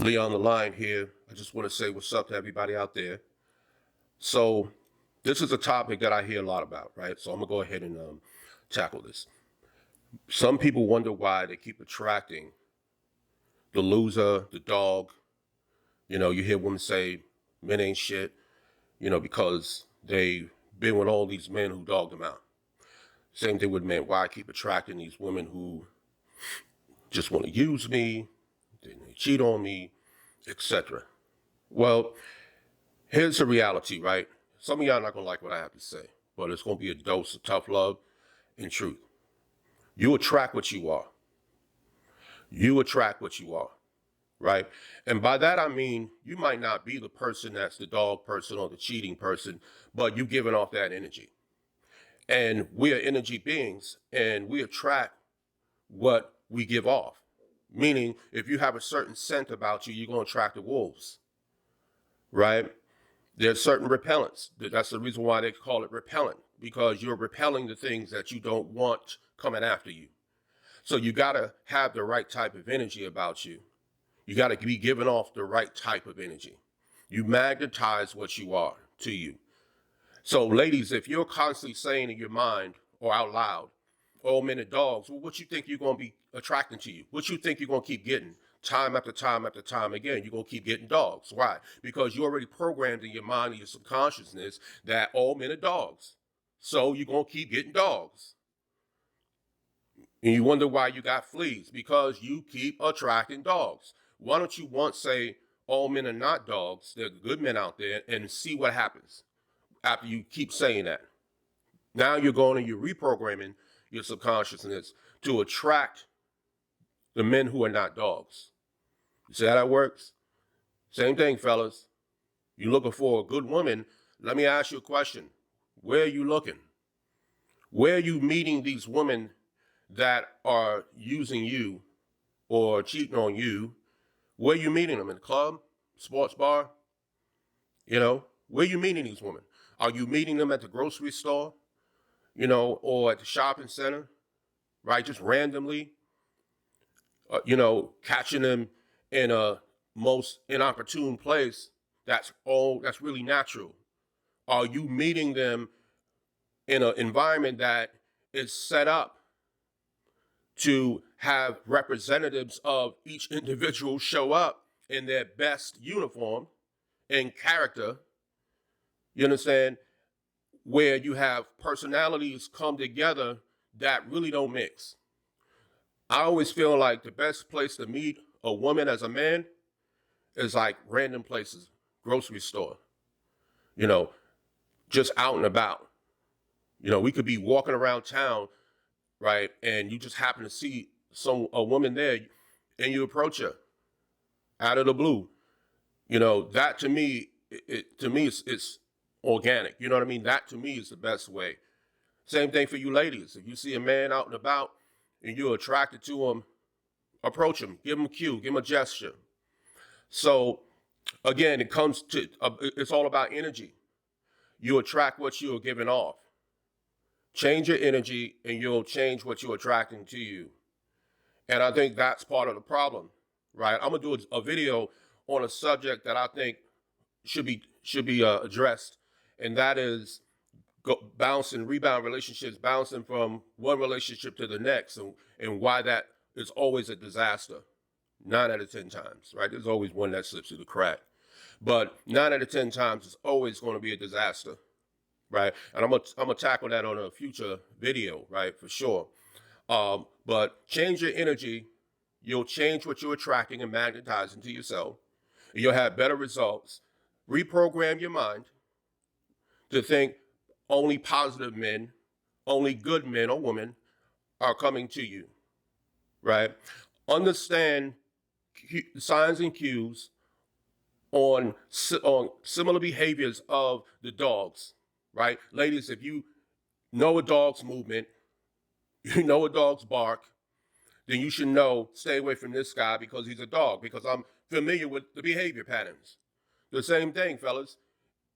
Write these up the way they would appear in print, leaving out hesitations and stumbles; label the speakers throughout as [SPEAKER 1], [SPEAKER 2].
[SPEAKER 1] Leon the Lion here. I just want to say what's up to everybody out there. So, this is a topic that I hear a lot about, right? So, I'm going to go ahead and tackle this. Some people wonder why they keep attracting the loser, the dog. You know, you hear women say men ain't shit, because they've been with all these men who dogged them out. Same thing with men. Why I keep attracting these women who just want to use me, they cheat on me, etc. Well, here's the reality, right? Some of y'all not gonna like what I have to say, but it's gonna be a dose of tough love and truth. You attract what you are. You attract what you are, right? And by that I mean you might not be the person that's the dog person or the cheating person, but you giving off that energy. And we are energy beings, and we attract what we give off. Meaning, if you have a certain scent about you, you're going to attract the wolves, right? There's certain repellents. That's the reason why they call it repellent, because you're repelling the things that you don't want coming after you. So you got to have the right type of energy about you. You got to be giving off the right type of energy. You magnetize what you are to you. So ladies, if you're constantly saying in your mind or out loud, all men and dogs, well, what you think you're going to be attracting to you? What you think you're going to keep getting? Time after time after time again, you're going to keep getting dogs. Why? Because you already programmed in your mind and your subconsciousness that all men are dogs. So you're going to keep getting dogs. And you wonder why you got fleas, because you keep attracting dogs. Why don't you once say all men are not dogs, there are good men out there, and see what happens after you keep saying that? Now you're going and you're reprogramming your subconsciousness to attract the men who are not dogs. You see how that works? Same thing, fellas. You're looking for a good woman. Let me ask you a question. Where are you looking? Where are you meeting these women that are using you or cheating on you? Where are you meeting them? In the club? Sports bar? Where are you meeting these women? Are you meeting them at the grocery store? Or at the shopping center, right? Just randomly, catching them in a most inopportune place. That's really natural. Are you meeting them in an environment that is set up to have representatives of each individual show up in their best uniform and character? You understand? Where you have personalities come together that really don't mix. I always feel like the best place to meet a woman as a man is like random places, grocery store, just out and about. We could be walking around town, right? And you just happen to see a woman there and you approach her out of the blue. That to me, it's organic. You know what I mean? That to me is the best way. Same thing for you ladies. If you see a man out and about and you're attracted to him, approach him, give him a cue, give him a gesture. So again, it's all about energy. You attract what you're giving off. Change your energy and you'll change what you're attracting to you. And I think that's part of the problem, right? I'm gonna do a video on a subject that I think should be addressed, and that is rebound relationships, bouncing from one relationship to the next, and why that is always a disaster. 9 out of 10 times, right? There's always one that slips through the crack, but 9 out of 10 times it's always going to be a disaster, right? And I'm gonna tackle that on a future video, right, for sure. But change your energy, you'll change what you're attracting and magnetizing to yourself. You'll have better results. Reprogram your mind to think only positive men, only good men or women are coming to you, right? Understand signs and cues on similar behaviors of the dogs, right? Ladies, if you know a dog's movement, you know a dog's bark, then you should know, stay away from this guy because he's a dog, because I'm familiar with the behavior patterns. The same thing, fellas.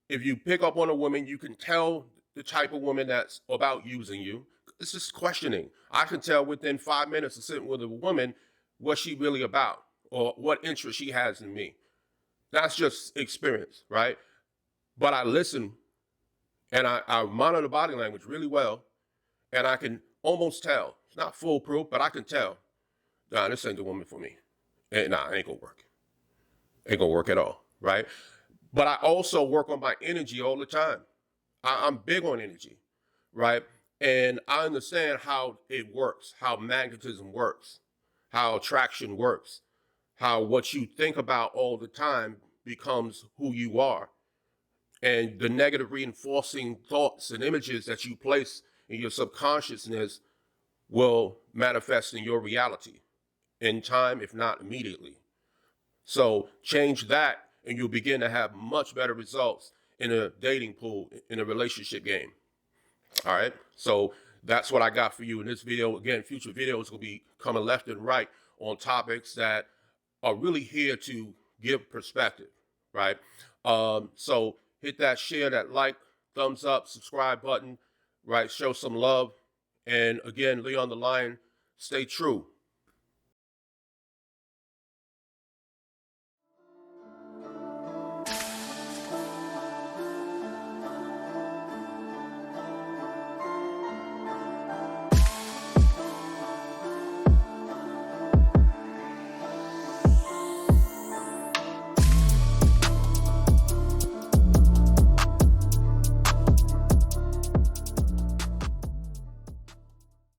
[SPEAKER 1] If you pick up on a woman, you can tell the type of woman that's about using you. It's just questioning. I can tell within 5 minutes of sitting with a woman what she really about or what interest she has in me. That's just experience, right? But I listen and I monitor body language really well, and I can almost tell. It's not foolproof, but I can tell. Nah, this ain't the woman for me. Nah, it ain't gonna work. Ain't gonna work at all, right? But I also work on my energy all the time. I'm big on energy, right? And I understand how it works, how magnetism works, how attraction works, how what you think about all the time becomes who you are. And the negative reinforcing thoughts and images that you place in your subconsciousness will manifest in your reality in time, if not immediately. So change that, and you'll begin to have much better results in a dating pool, in a relationship game. All right. So that's what I got for you in this video. Again, future videos will be coming left and right on topics that are really here to give perspective, right? So hit that share, that like, thumbs up, subscribe button, right? Show some love. And again, Leon the Lion, stay true.